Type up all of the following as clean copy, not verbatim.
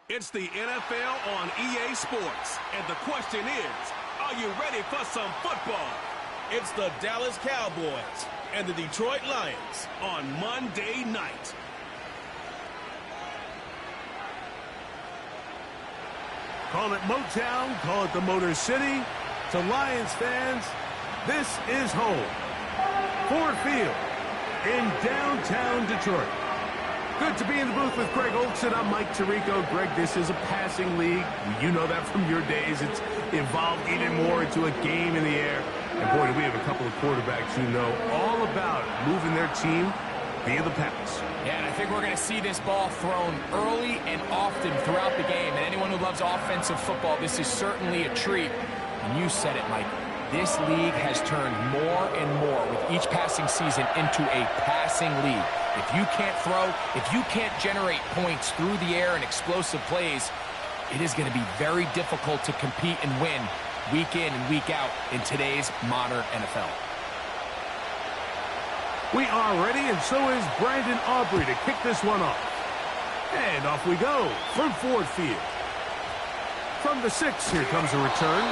It's the NFL on EA Sports, and the question is, are you ready for some football? It's the Dallas Cowboys and the Detroit Lions on Monday night. Call it Motown, call it the Motor City. To Lions fans, this is home. Ford Field in downtown Detroit. Good to be in the booth with Greg Olson. I'm Mike Tirico. Greg, this is a passing league. You know that from your days. It's evolved even more into a game in the air. And boy, do we have a couple of quarterbacks who know all about moving their team via the pass. Yeah, and I think we're going to see this ball thrown early and often throughout the game. And anyone who loves offensive football, this is certainly a treat. And you said it, Mike. This league has turned more and more with each passing season into a passing league. If you can't throw, if you can't generate points through the air and explosive plays, it is going to be very difficult to compete and win week in and week out in today's modern NFL. We are ready, and so is Brandon Aubrey to kick this one off. And off we go from Ford Field. From the 6, here comes a return.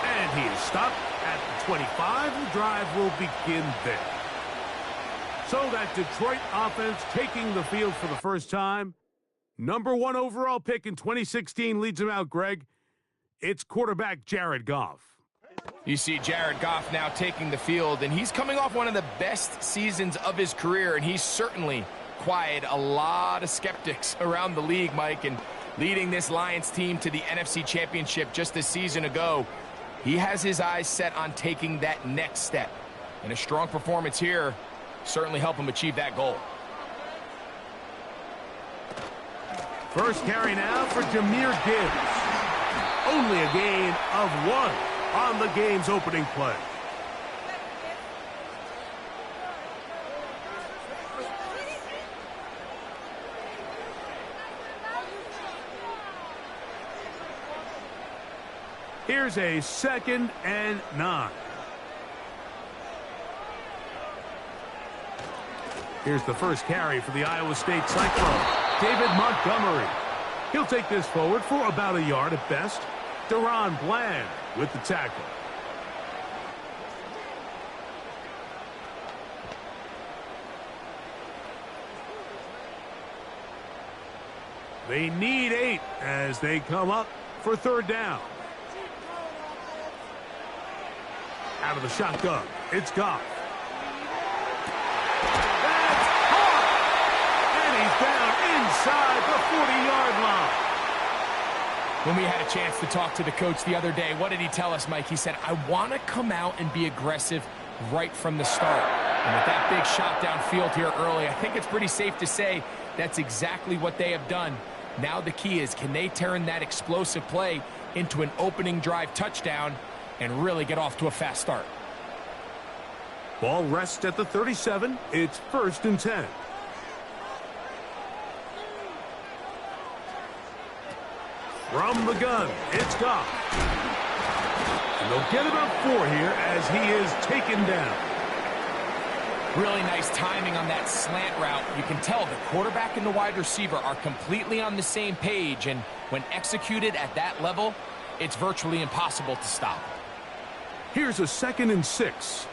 And he is stopped at the 25. The drive will begin there. So that Detroit offense taking the field for the first time. Number 1 overall pick in 2016 leads him out, Greg. It's quarterback Jared Goff. You see Jared Goff now taking the field, and he's coming off one of the best seasons of his career, and he's certainly quieted a lot of skeptics around the league, Mike, and leading this Lions team to the NFC Championship just a season ago. He has his eyes set on taking that next step, and a strong performance here certainly help him achieve that goal. First carry now for Jahmyr Gibbs. Only a gain of 1 on the game's opening play. Here's a 2nd and 9. Here's the first carry for the Iowa State Cyclone, David Montgomery. He'll take this forward for about a yard at best. Deron Bland with the tackle. They need 8 as they come up for 3rd down. Out of the shotgun, it's Goff. That's caught! And he's down inside the 40-yard line. When we had a chance to talk to the coach the other day, what did he tell us, Mike? He said, I want to come out and be aggressive right from the start. And with that big shot downfield here early, I think it's pretty safe to say that's exactly what they have done. Now the key is, can they turn that explosive play into an opening drive touchdown and really get off to a fast start? Ball rests at the 37. It's 1st and 10. From the gun, it's Goff. And they'll get about 4 here as he is taken down. Really nice timing on that slant route. You can tell the quarterback and the wide receiver are completely on the same page, and when executed at that level, it's virtually impossible to stop. Here's a 2nd and 6.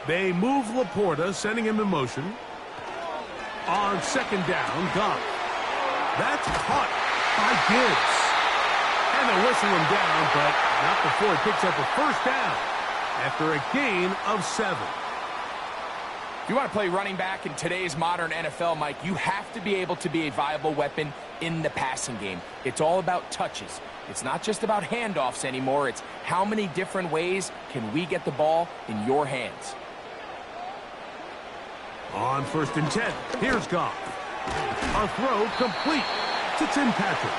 They move Laporta, sending him in motion. On 2nd down, Goff. That's caught by Gibbs. And they'll whistle him down, but not before he picks up a 1st down after a gain of 7. If you want to play running back in today's modern NFL, Mike, you have to be able to be a viable weapon in the passing game. It's all about touches. It's not just about handoffs anymore. It's how many different ways can we get the ball in your hands. On 1st and 10, here's Goff. A throw complete to Tim Patrick.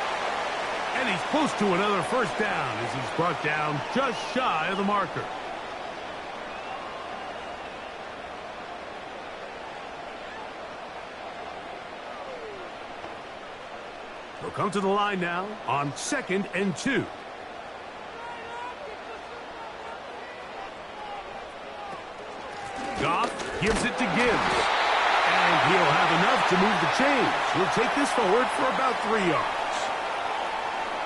And he's close to another 1st down as he's brought down just shy of the marker. They'll come to the line now on 2nd and 2. Goff gives it to Gibbs. And he'll have enough to move the chains. He'll take this forward for about 3 yards.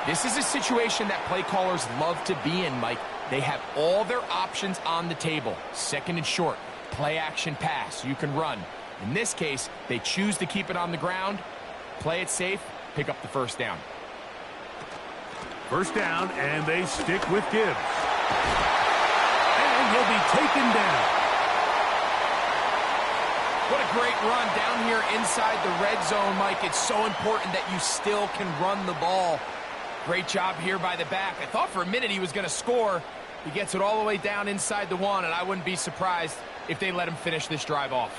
This is a situation that play callers love to be in, Mike. They have all their options on the table. Second and short, play action pass, you can run. In this case, they choose to keep it on the ground, play it safe, pick up the first down. First down, and they stick with Gibbs. And he'll be taken down. What a great run down here inside the red zone, Mike. It's so important that you still can run the ball. Great job here by the back. I thought for a minute he was going to score. He gets it all the way down inside the one, and I wouldn't be surprised if they let him finish this drive off.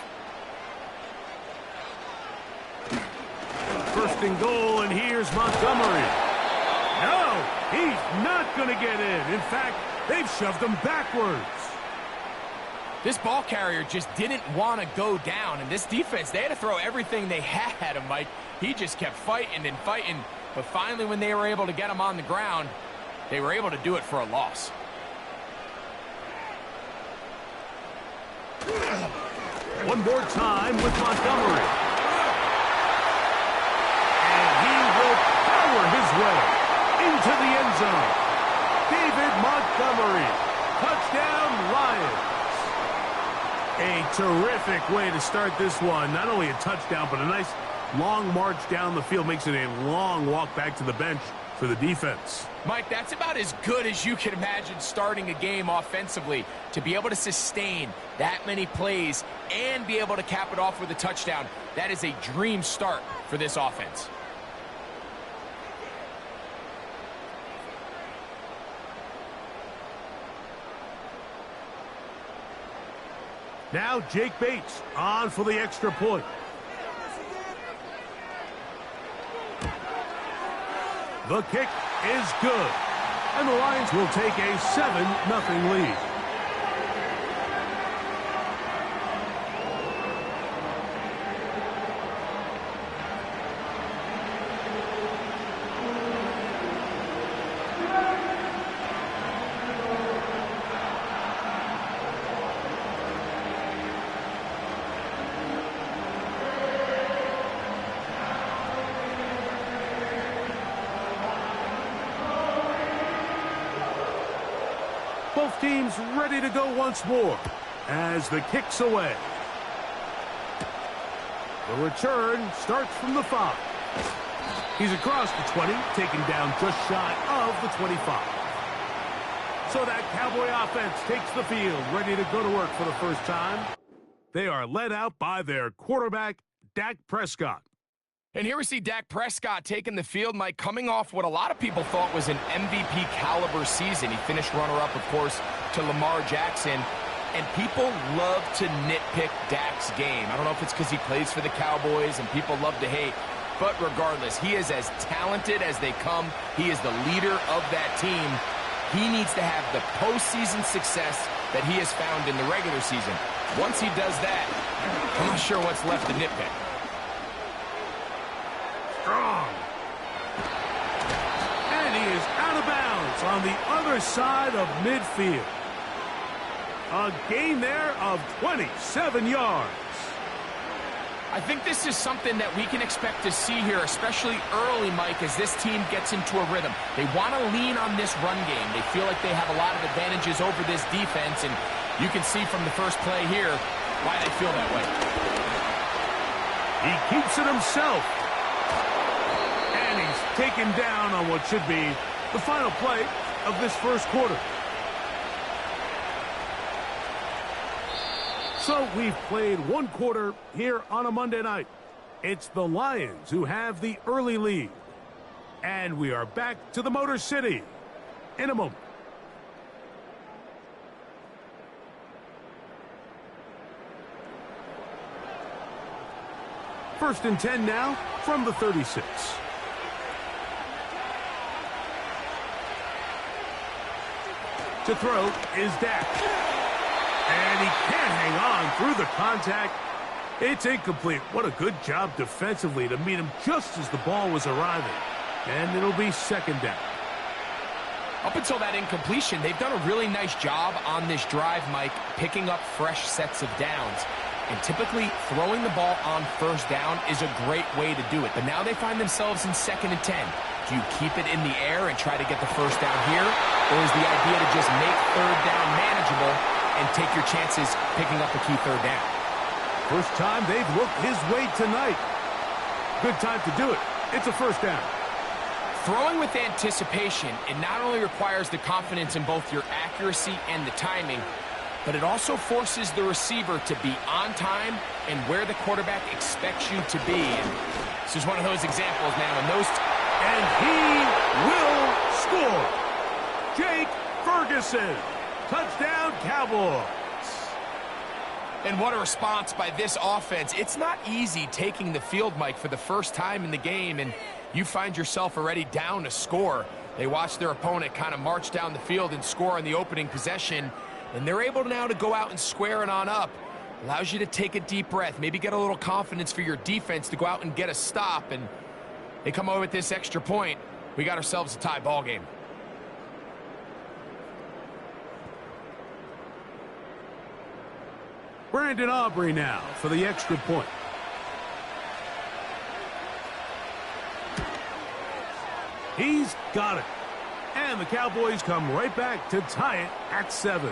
First and goal, and here's Montgomery. No, he's not going to get in. In fact, they've shoved him backwards. This ball carrier just didn't want to go down, and this defense, they had to throw everything they had at him, Mike. He just kept fighting and fighting, but finally when they were able to get him on the ground, they were able to do it for a loss. One more time with Montgomery. And he will power his way into the end zone. David Montgomery, touchdown Lions. A terrific way to start this one. Not only a touchdown, but a nice long march down the field. Makes it a long walk back to the bench for the defense. Mike, that's about as good as you can imagine starting a game offensively. To be able to sustain that many plays and be able to cap it off with a touchdown, that is a dream start for this offense. Now Jake Bates on for the extra point. The kick is good. And the Lions will take a 7-0 lead. Both teams ready to go once more as the kick's away. The return starts from the 5. He's across the 20, taken down just shy of the 25. So that Cowboy offense takes the field, ready to go to work for the first time. They are led out by their quarterback, Dak Prescott. And here we see Dak Prescott taking the field, Mike, coming off what a lot of people thought was an MVP caliber season. He finished runner-up, of course, to Lamar Jackson. And people love to nitpick Dak's game. I don't know if it's because he plays for the Cowboys and people love to hate. But regardless, he is as talented as they come. He is the leader of that team. He needs to have the postseason success that he has found in the regular season. Once he does that, I'm not sure what's left to nitpick. Strong. And he is out of bounds on the other side of midfield. A gain there of 27 yards. I think this is something that we can expect to see here, especially early, Mike, as this team gets into a rhythm. They want to lean on this run game. They feel like they have a lot of advantages over this defense, and you can see from the first play here why they feel that way. He keeps it himself. And he's taken down on what should be the final play of this first quarter. So we've played one quarter here on a Monday night. It's the Lions who have the early lead. And we are back to the Motor City in a moment. First and 10 now from the 36. To throw is Dak. And he can't hang on through the contact. It's incomplete. What a good job defensively to meet him just as the ball was arriving. And it'll be second down. Up until that incompletion, they've done a really nice job on this drive, Mike, picking up fresh sets of downs. And typically, throwing the ball on first down is a great way to do it. But now they find themselves in 2nd and 10. Do you keep it in the air and try to get the first down here? Or is the idea to just make 3rd down manageable and take your chances picking up a key 3rd down? First time they've looked his way tonight. Good time to do it. It's a first down. Throwing with anticipation, it not only requires the confidence in both your accuracy and the timing, but it also forces the receiver to be on time and where the quarterback expects you to be. And this is one of those examples, man, when those... And he will score. Jake Ferguson. Touchdown, Cowboys. And what a response by this offense. It's not easy taking the field, Mike, for the first time in the game, and you find yourself already down to score. They watch their opponent kind of march down the field and score on the opening possession, and they're able now to go out and square it on up. Allows you to take a deep breath, maybe get a little confidence for your defense to go out and get a stop, and they come away with this extra point. We got ourselves a tie ball game. Brandon Aubrey now for the extra point. He's got it. And the Cowboys come right back to tie it at 7.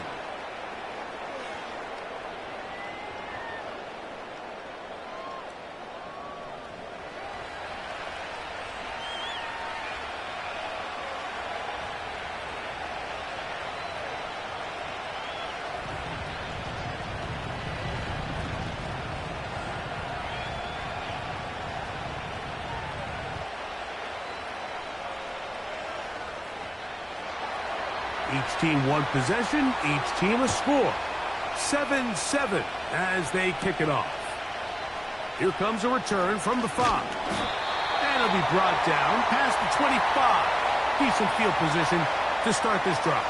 Each team one possession, each team a score. 7-7 as they kick it off. Here comes a return from the 5. And it'll be brought down past the 25. Decent field position to start this drive.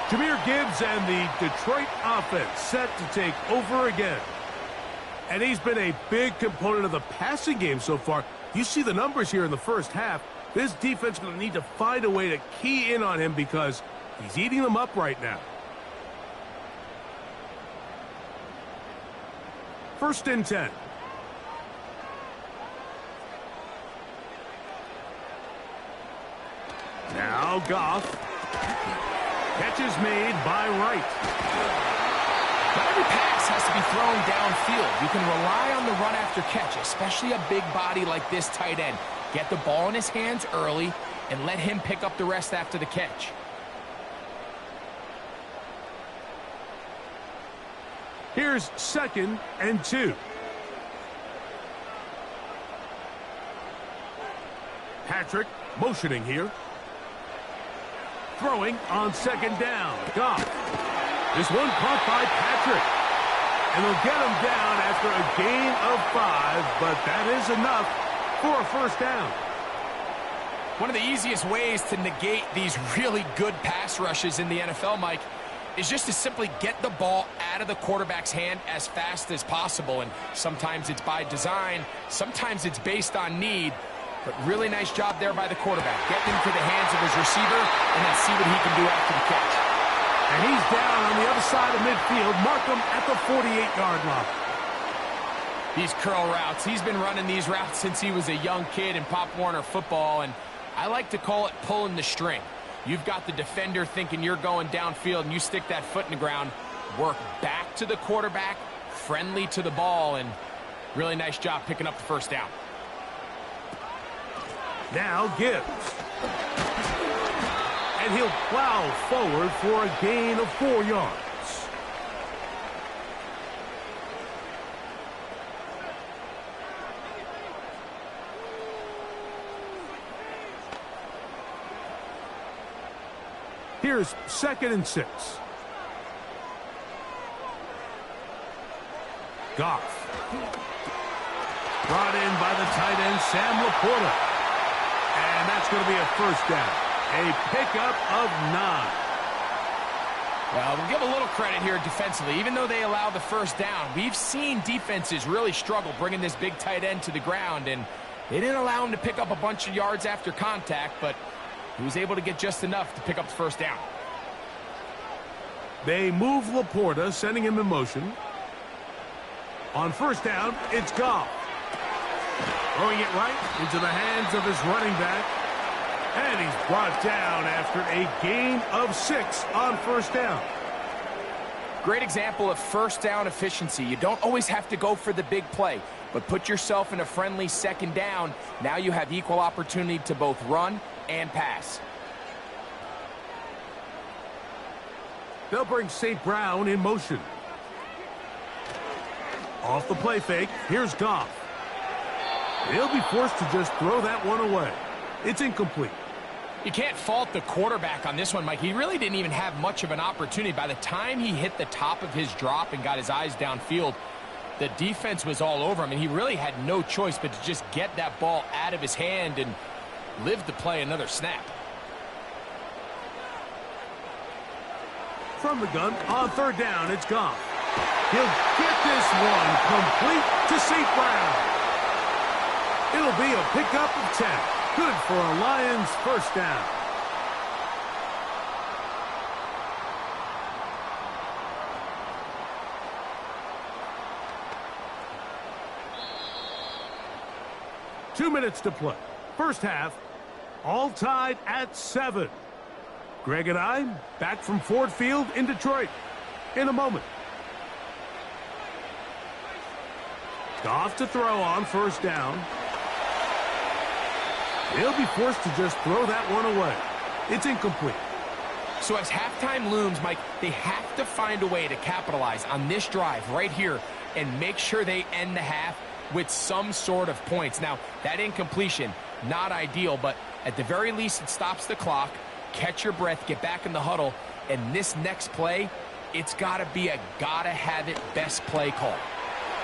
Jahmyr Gibbs and the Detroit offense set to take over again. And he's been a big component of the passing game so far. You see the numbers here in the first half. This defense is going to need to find a way to key in on him because he's eating them up right now. 1st and 10. Now Goff. Catch is made by Wright. Not every pass has to be thrown downfield. You can rely on the run after catch, especially a big body like this tight end. Get the ball in his hands early and let him pick up the rest after the catch. Here's 2nd and 2. Patrick motioning here. Throwing on 2nd down. Goff. This one caught by Patrick. And they'll get him down after a gain of 5, but that is enough for a first down. One of the easiest ways to negate these really good pass rushes in the NFL, Mike, is just to simply get the ball out of the quarterback's hand as fast as possible. And sometimes it's by design, sometimes it's based on need. But really nice job there by the quarterback, getting into the hands of his receiver and then see what he can do after the catch. And he's down on the other side of midfield. Mark him at the 48-yard line. These curl routes, he's been running these routes since he was a young kid in Pop Warner football, and I like to call it pulling the string. You've got the defender thinking you're going downfield, and you stick that foot in the ground, work back to the quarterback, friendly to the ball, and really nice job picking up the first down. Now Gibbs. And he'll plow forward for a gain of 4 yards. Here's 2nd and 6. Goff. Brought in by the tight end, Sam Laporta. And that's going to be a first down. A pickup of 9. Well, we'll give a little credit here defensively. Even though they allow the first down, we've seen defenses really struggle bringing this big tight end to the ground. And they didn't allow him to pick up a bunch of yards after contact, but he was able to get just enough to pick up the first down. They move Laporta, sending him in motion. On first down, it's Goff. Throwing it right into the hands of his running back. And he's brought down after a gain of 6 on first down. Great example of first down efficiency. You don't always have to go for the big play, but put yourself in a friendly second down. Now you have equal opportunity to both run and pass. They'll bring St. Brown in motion. Off the play fake, here's Goff. He'll be forced to just throw that one away. It's incomplete. You can't fault the quarterback on this one, Mike. He really didn't even have much of an opportunity. By the time he hit the top of his drop and got his eyes downfield, the defense was all over him, and he really had no choice but to just get that ball out of his hand and live to play another snap. From the gun, on third down, it's Goff. He'll get this one complete to St. Brown. It'll be a pickup of 10. Good for a Lions first down. Two minutes to play. First half, all tied at 7. Greg and I back from Ford Field in Detroit in a moment. Goff to throw on first down. He'll be forced to just throw that one away. It's incomplete. So as halftime looms, Mike, they have to find a way to capitalize on this drive right here and make sure they end the half with some sort of points. Now, that incompletion, not ideal, but at the very least it stops the clock. Catch your breath, get back in the huddle, and this next play, it's got to be a gotta-have-it best play call.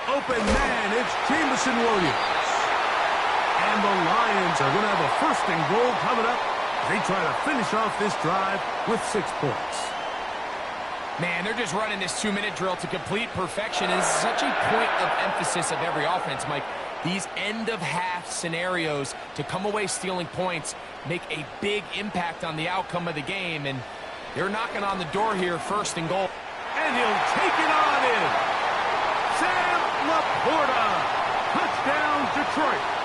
Open man, it's Jameson Williams. And the Lions are going to have a first and goal coming up. They try to finish off this drive with 6 points. Man, they're just running this 2-minute drill to complete perfection. And it's such a point of emphasis of every offense, Mike. These end-of-half scenarios to come away stealing points make a big impact on the outcome of the game. And they're knocking on the door here, first and goal. And he'll take it on in. Sam Laporta. Touchdown, Detroit.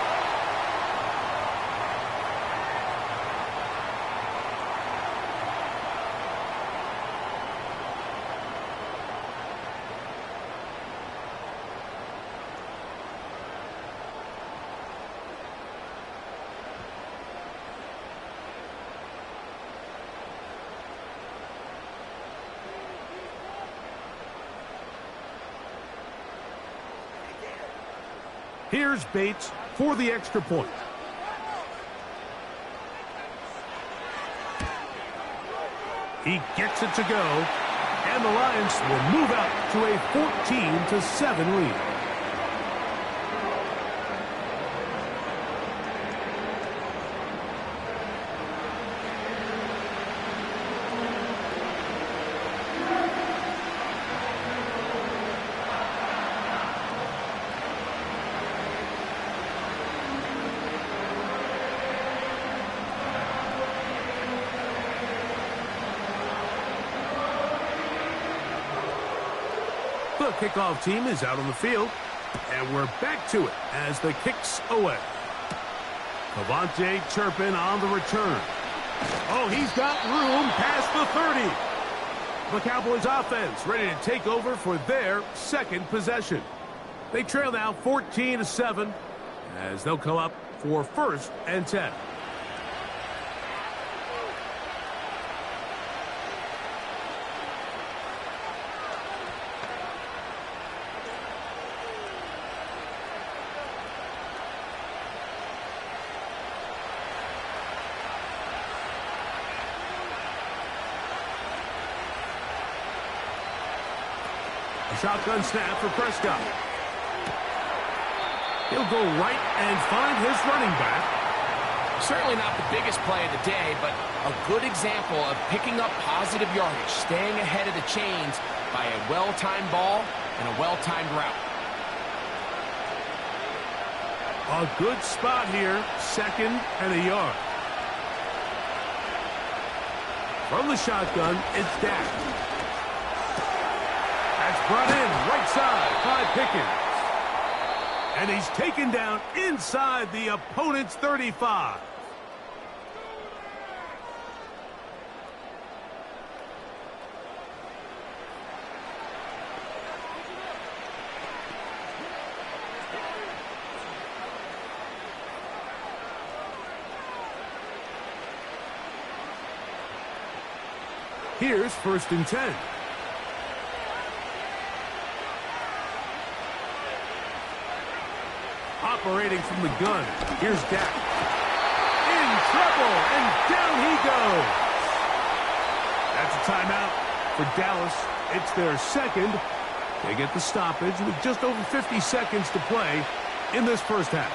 Here's Bates for the extra point. He gets it to go, and the Lions will move out to a 14-7 lead. The kickoff team is out on the field, and we're back to it as the kick's away. Cavante Turpin on the return. Oh, he's got room past the 30. The Cowboys offense ready to take over for their second possession. They trail now 14-7 as they'll come up for first and 10. Shotgun snap for Prescott. He'll go right and find his running back. Certainly not the biggest play of the day, but a good example of picking up positive yardage, staying ahead of the chains by a well-timed ball and a well-timed route. A good spot here, 2nd and a yard. From the shotgun, it's Dak. That's brought in right side by Pickens. And he's taken down inside the opponent's 35. Here's 1st and 10. Operating from the gun. Here's Dak. In trouble, and down he goes. That's a timeout for Dallas. It's their second. They get the stoppage with just over 50 seconds to play in this first half.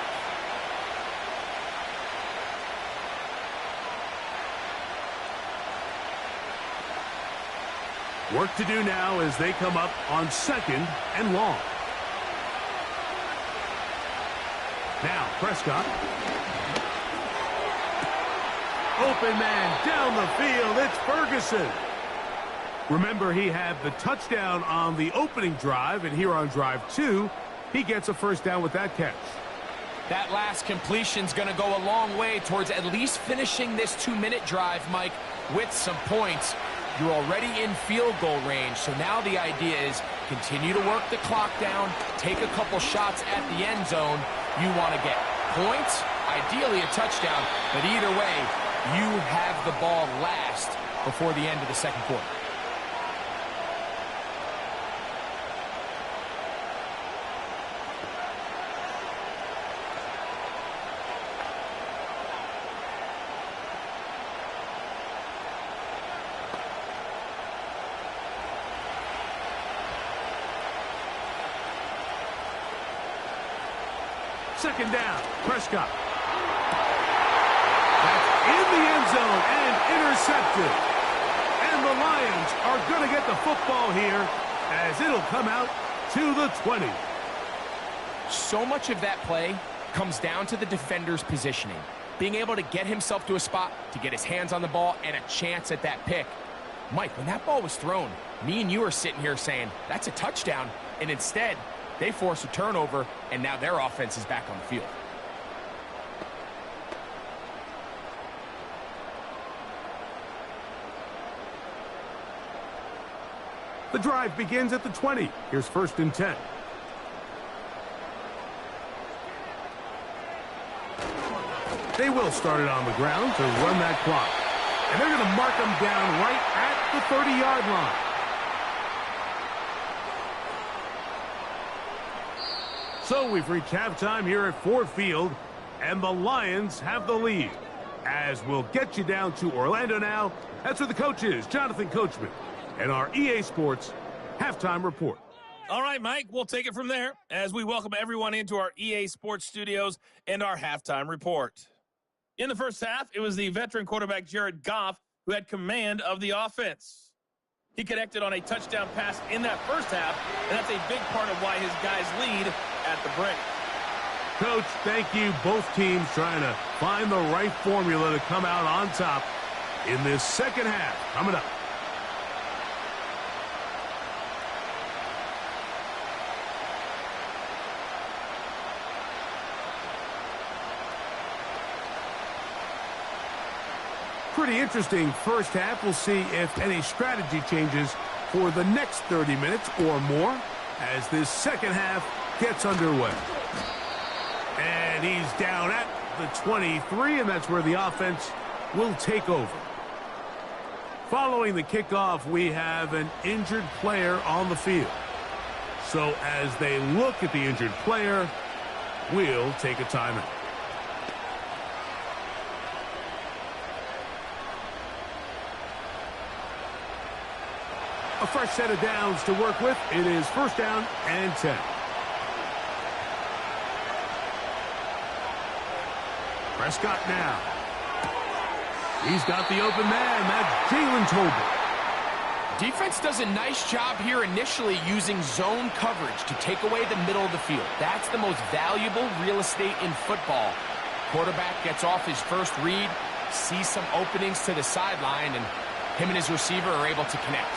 Work to do now as they come up on 2nd and long. Now, Prescott. Open man down the field. It's Ferguson. Remember, he had the touchdown on the opening drive, and here on drive 2, he gets a first down with that catch. That last completion's going to go a long way towards at least finishing this 2-minute drive, Mike, with some points. You're already in field goal range, so now the idea is continue to work the clock down, take a couple shots at the end zone. You want to get points, ideally a touchdown, but either way, you have the ball last before the end of the second quarter. Second down, Prescott. That's in the end zone and intercepted. And the Lions are going to get the football here as it'll come out to the 20. So much of that play comes down to the defender's positioning. Being able to get himself to a spot, to get his hands on the ball, and a chance at that pick. Mike, when that ball was thrown, me and you are sitting here saying, that's a touchdown. And instead, they force a turnover, and now their offense is back on the field. The drive begins at the 20. Here's 1st and 10. They will start it on the ground to run that clock. And they're going to mark them down right at the 30-yard line. So we've reached halftime here at Ford Field, and the Lions have the lead. As we'll get you down to Orlando now, that's where the coach is, Jonathan Coachman, and our EA Sports Halftime Report. All right, Mike, we'll take it from there as we welcome everyone into our EA Sports studios and our Halftime Report. In the first half, it was the veteran quarterback Jared Goff who had command of the offense. He connected on a touchdown pass in that first half, and that's a big part of why his guys lead at the break. Coach, thank you. Both teams trying to find the right formula to come out on top in this second half. Coming up. Pretty interesting first half. We'll see if any strategy changes for the next 30 minutes or more as this second half gets underway. And he's down at the 23, and that's where the offense will take over. Following the kickoff, we have an injured player on the field. So as they look at the injured player, we'll take a timeout. A fresh set of downs to work with. It is 1st down and 10. Prescott now. He's got the open man. That's Jalen Tolbert. Defense does a nice job here initially using zone coverage to take away the middle of the field. That's the most valuable real estate in football. Quarterback gets off his first read, sees some openings to the sideline, and him and his receiver are able to connect.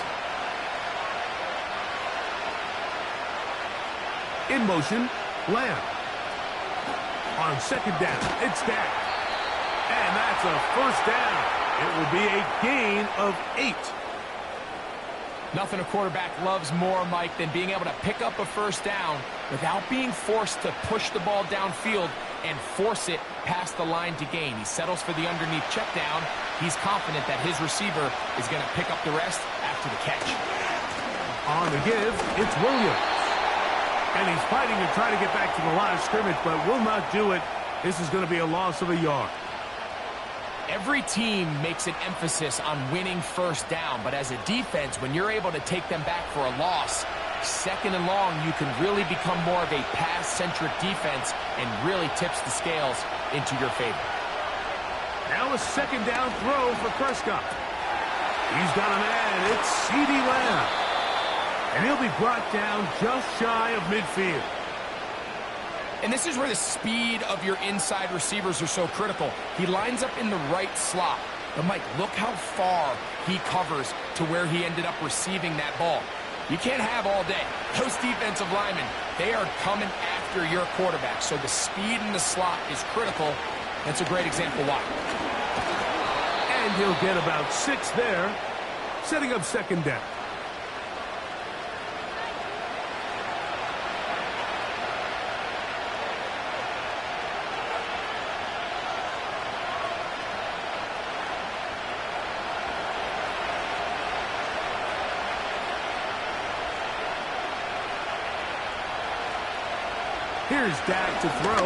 In motion, Lamb. On second down, it's down. And that's a first down. It will be a gain of 8. Nothing a quarterback loves more, Mike, than being able to pick up a first down without being forced to push the ball downfield and force it past the line to gain. He settles for the underneath check down. He's confident that his receiver is going to pick up the rest after the catch. On the give, it's Williams. And he's fighting to try to get back to the line of scrimmage, but will not do it. This is going to be a loss of a yard. Every team makes an emphasis on winning first down, but as a defense, when you're able to take them back for a loss, second and long, you can really become more of a pass-centric defense and really tips the scales into your favor. Now a second down throw for Prescott. He's got a man. It's CeeDee Lamb. And he'll be brought down just shy of midfield. And this is where the speed of your inside receivers are so critical. He lines up in the right slot. But, Mike, look how far he covers to where he ended up receiving that ball. You can't have all day. Those defensive linemen, they are coming after your quarterback. So the speed in the slot is critical. That's a great example why. And he'll get about 6 there, setting up second down. Here's Dak to throw.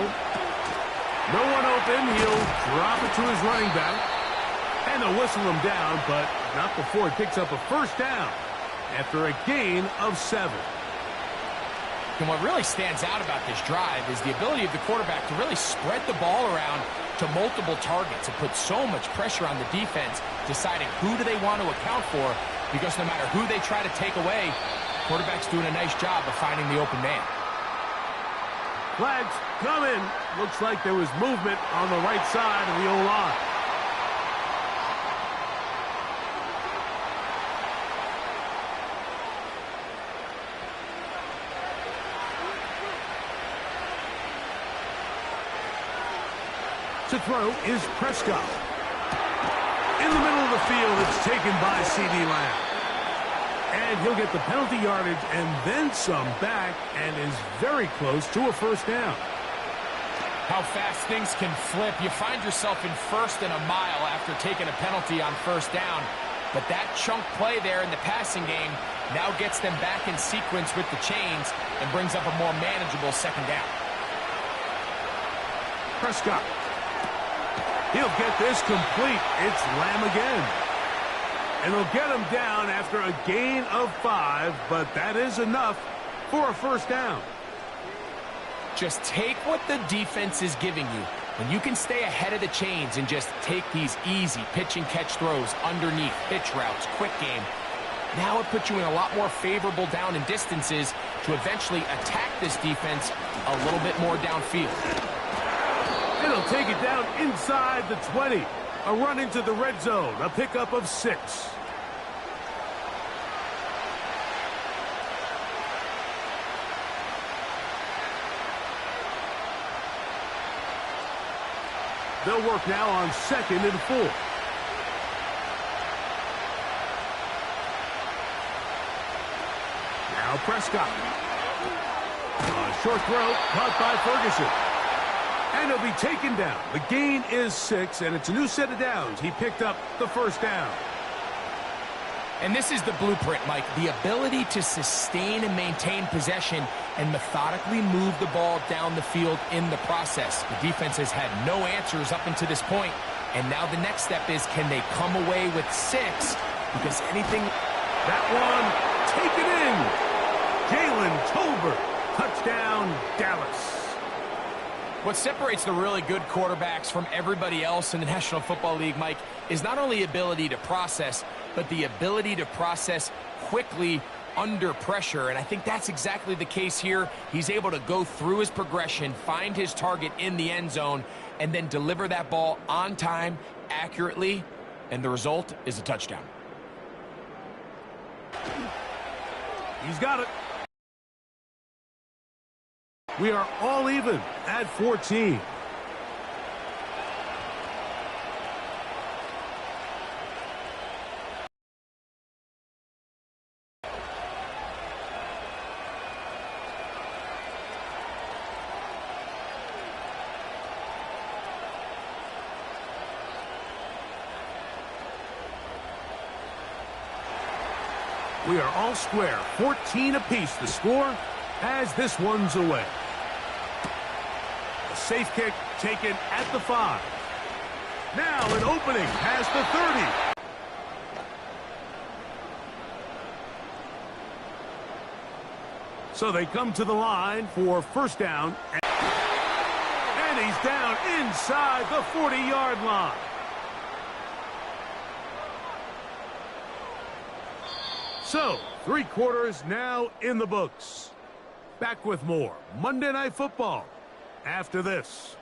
No one open. He'll drop it to his running back. And they'll whistle him down, but not before he picks up a first down after a gain of 7. And what really stands out about this drive is the ability of the quarterback to really spread the ball around to multiple targets. It puts so much pressure on the defense, deciding who do they want to account for, because no matter who they try to take away, the quarterback's doing a nice job of finding the open man. Flags coming. Looks like there was movement on the right side of the O-line. To throw is Prescott. In the middle of the field, it's taken by CeeDee Lamb. And he'll get the penalty yardage and then some back and is very close to a first down. How fast things can flip. You find yourself in first and a mile after taking a penalty on first down. But that chunk play there in the passing game now gets them back in sequence with the chains and brings up a more manageable second down. Prescott. He'll get this complete. It's Lamb again. And they'll get him down after a gain of 5, but that is enough for a first down. Just take what the defense is giving you. When you can stay ahead of the chains and just take these easy pitch and catch throws underneath, pitch routes, quick game, now it puts you in a lot more favorable down and distances to eventually attack this defense a little bit more downfield. It'll take it down inside the 20. A run into the red zone, a pickup of 6. They'll work now on 2nd and 4. Now Prescott. A short throw caught by Ferguson. And he'll be taken down. The gain is 6, and it's a new set of downs. He picked up the first down. And this is the blueprint, Mike. The ability to sustain and maintain possession and methodically move the ball down the field in the process. The defense has had no answers up until this point, and now the next step is, can they come away with 6? Because anything... That one taken in. Jalen Tolbert. Touchdown, Dallas. What separates the really good quarterbacks from everybody else in the National Football League, Mike, is not only ability to process, but the ability to process quickly under pressure. And I think that's exactly the case here. He's able to go through his progression, find his target in the end zone, and then deliver that ball on time, accurately, and the result is a touchdown. He's got it. We are all even at 14. We are all square. 14 apiece the score as this one's away. A safe kick taken at the 5. Now an opening past the 30. So they come to the line for first down. And he's down inside the 40-yard line. So, 3 quarters now in the books. Back with more Monday Night Football after this.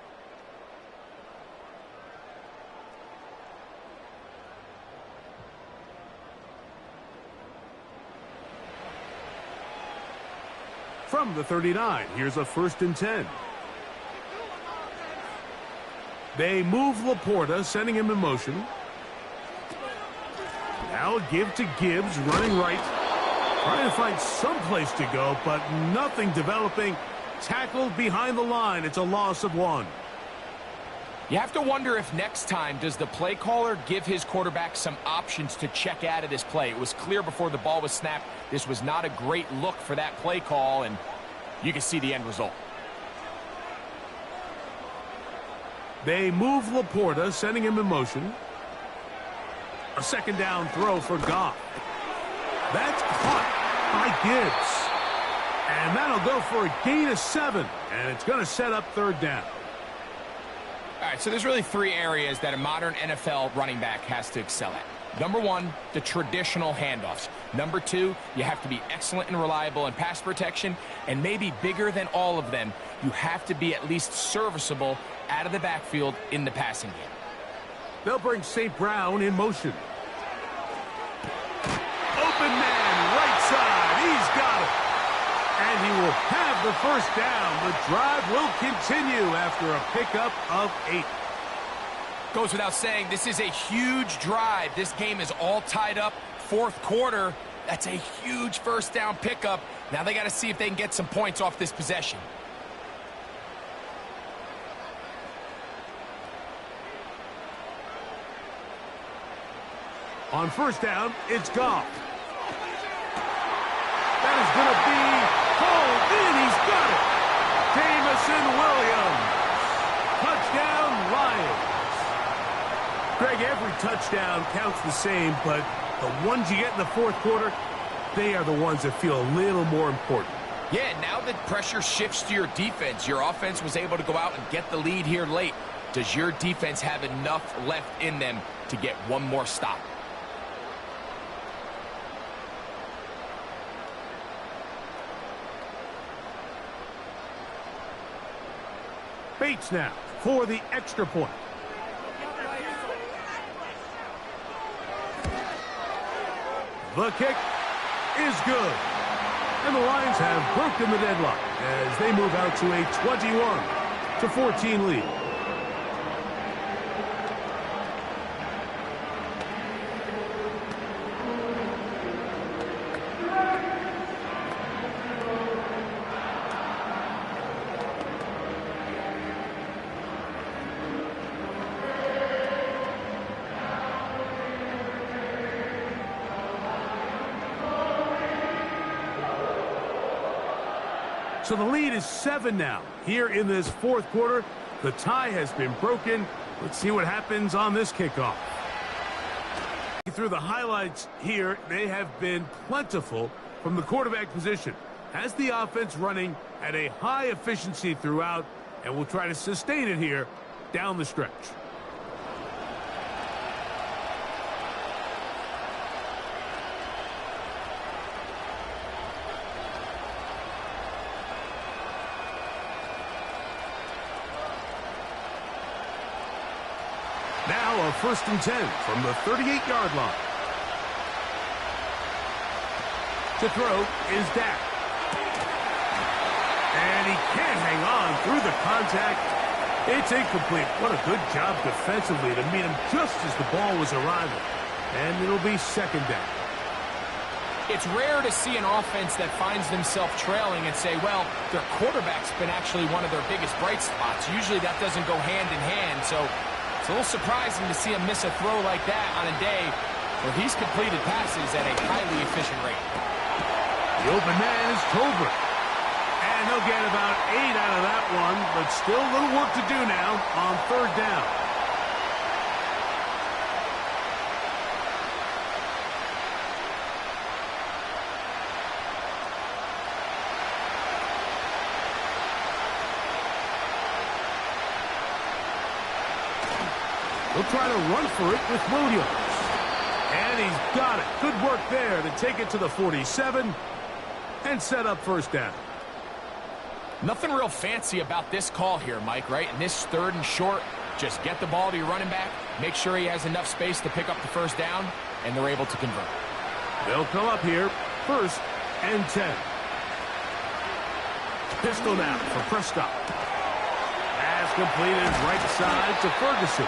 From the 39, here's a 1st and 10. They move Laporta, sending him in motion. Now a give to Gibbs, running right. Trying to find some place to go, but nothing developing. Tackled behind the line. It's a loss of 1. You have to wonder if next time does the play caller give his quarterback some options to check out of this play. It was clear before the ball was snapped this was not a great look for that play call, and you can see the end result. They move Laporta, sending him in motion. A 2nd down throw for Goff. That's caught by Gibbs. And that'll go for a gain of 7. And it's going to set up 3rd down. All right, so there's really 3 areas that a modern NFL running back has to excel at. Number 1, the traditional handoffs. Number 2, you have to be excellent and reliable in pass protection. And maybe bigger than all of them, you have to be at least serviceable out of the backfield in the passing game. They'll bring St. Brown in motion. Open man, right side. He's got it. And he will have the 1st down. The drive will continue after a pickup of 8. Goes without saying, this is a huge drive. This game is all tied up. 4th quarter, that's a huge 1st down pickup. Now they got to see if they can get some points off this possession. On 1st down, it's Goff. That is going to be pulled in. He's got it. Jamison Williams. Touchdown, Lions. Greg, every touchdown counts the same, but the ones you get in the 4th quarter, they are the ones that feel a little more important. Yeah, now that pressure shifts to your defense, your offense was able to go out and get the lead here late. Does your defense have enough left in them to get one more stop? Bates now for the extra point. The kick is good. And the Lions have broken the deadlock as they move out to a 21-14 lead. So the lead is 7 now. Here in this 4th quarter, the tie has been broken. Let's see what happens on this kickoff. Through the highlights here, they have been plentiful from the quarterback position. Has the offense running at a high efficiency throughout, and will try to sustain it here down the stretch. Now a 1st and 10 from the 38-yard line. To throw is Dak. And he can't hang on through the contact. It's incomplete. What a good job defensively to meet him just as the ball was arriving. And it'll be 2nd down. It's rare to see an offense that finds themselves trailing and say, well, their quarterback's been actually one of their biggest bright spots. Usually that doesn't go hand in hand, so it's a little surprising to see him miss a throw like that on a day Well, he's completed passes at a highly efficient rate. The open man is Tolbert. And they'll get about 8 out of that one, but still a little work to do now on third down. He'll try to run for it with Williams. And he's got it. Good work there to take it to the 47 and set up first down. Nothing real fancy about this call here, Mike, right? In this 3rd and short, just get the ball to your running back, make sure he has enough space to pick up the first down, and they're able to convert. They'll come up here, 1st and 10. Pistol now for Prescott. Pass completed right side to Ferguson.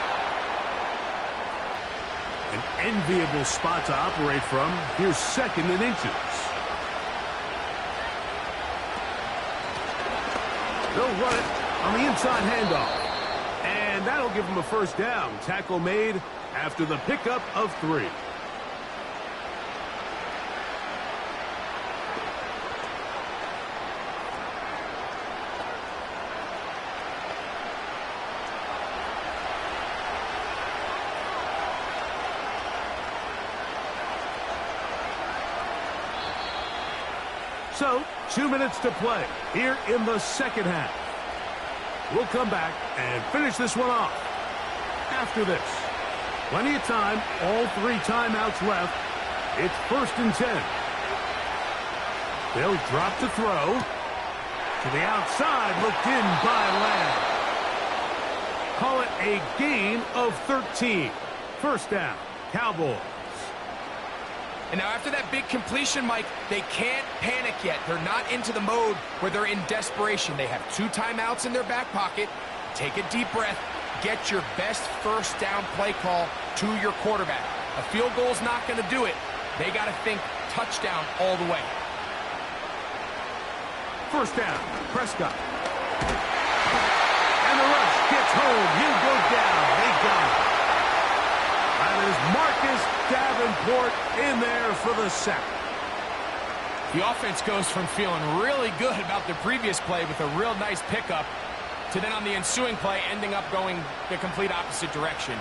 An enviable spot to operate from. Here's 2nd and inches. They'll run it on the inside handoff. And that'll give them a first down. Tackle made after the pickup of 3. So, 2 minutes to play here in the second half. We'll come back and finish this one off after this. Plenty of time, all 3 timeouts left. It's 1st and 10. They'll drop to throw. To the outside, looked in by Lamb. Call it a gain of 13. First down, Cowboys. And now after that big completion, Mike, they can't panic yet. They're not into the mode where they're in desperation. They have 2 timeouts in their back pocket. Take a deep breath. Get your best first down play call to your quarterback. A field goal's not going to do it. They got to think touchdown all the way. First down, Prescott. And the rush gets home. He'll go down. They got it. That is Marcus Davenport in there for the sack. The offense goes from feeling really good about the previous play with a real nice pickup to then on the ensuing play ending up going the complete opposite direction.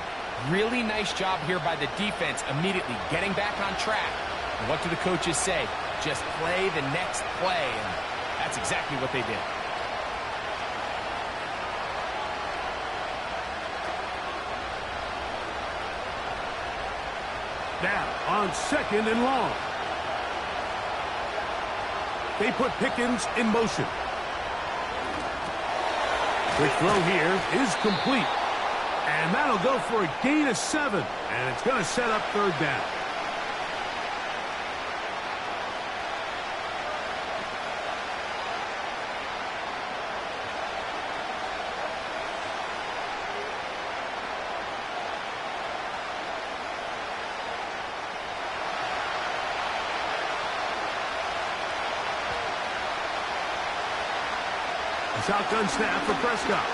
Really nice job here by the defense immediately getting back on track. And what do the coaches say? Just play the next play, and that's exactly what they did. Now on 2nd and long. They put Pickens in motion. Quick throw here is complete. And that'll go for a gain of 7. And it's going to set up 3rd down. Shotgun snap for Prescott.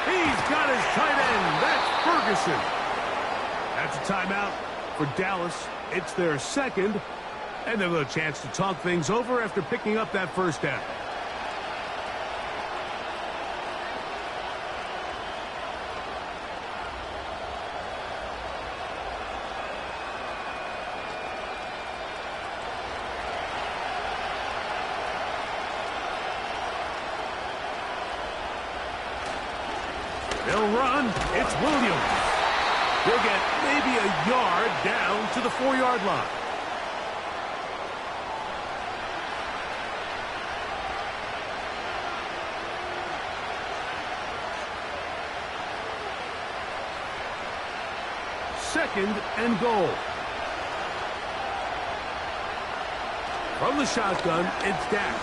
He's got his tight end. That's Ferguson. That's a timeout for Dallas. It's their 2nd, and they'll have a chance to talk things over after picking up that first down. They'll run. It's Williams. He'll get maybe a yard down to the 4-yard line. Second and goal. From the shotgun, it's Dak.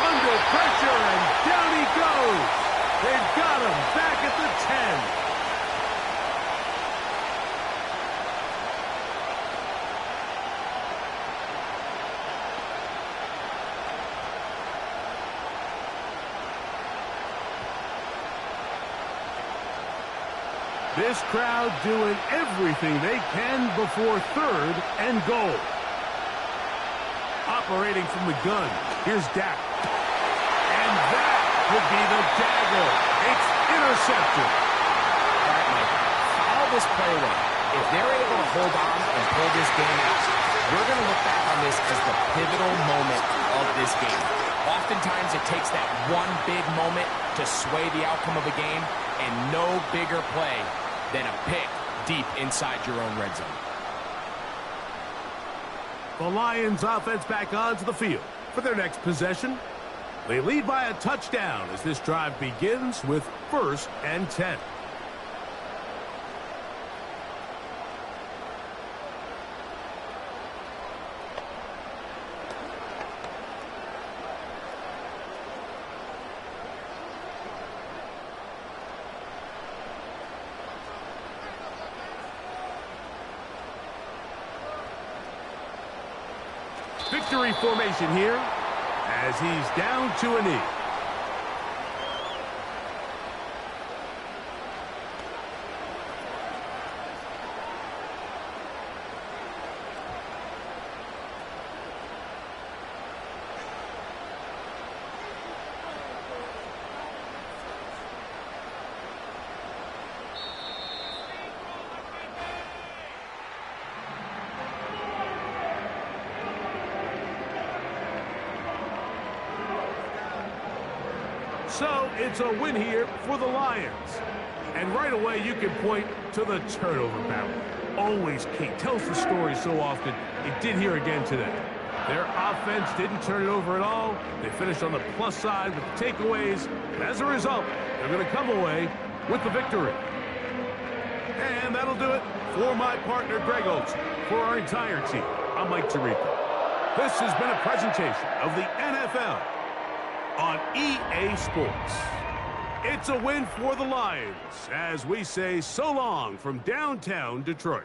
Under pressure, and down he goes. They've got him back at the 10. This crowd doing everything they can before 3rd and goal. Operating from the gun, here's Dak. And that would be the dagger. It's intercepted. All right, Mike, follow this play away. If they're able to hold on and pull this game out, we're going to look back on this as the pivotal moment of this game. Oftentimes, it takes that one big moment to sway the outcome of a game, and no bigger play than a pick deep inside your own red zone. The Lions offense back onto the field for their next possession. They lead by a touchdown as this drive begins with 1st and 10. Victory formation here as he's down to a knee. So it's a win here for the Lions. And right away you can point to the turnover battle. Always key. Tells the story so often. It did here again today. Their offense didn't turn it over at all. They finished on the plus side with the takeaways. And as a result, they're going to come away with the victory. And that'll do it for my partner, Greg Olson. For our entire team, I'm Mike Tirico. This has been a presentation of the NFL on EA Sports. It's a win for the Lions as we say so long from downtown Detroit.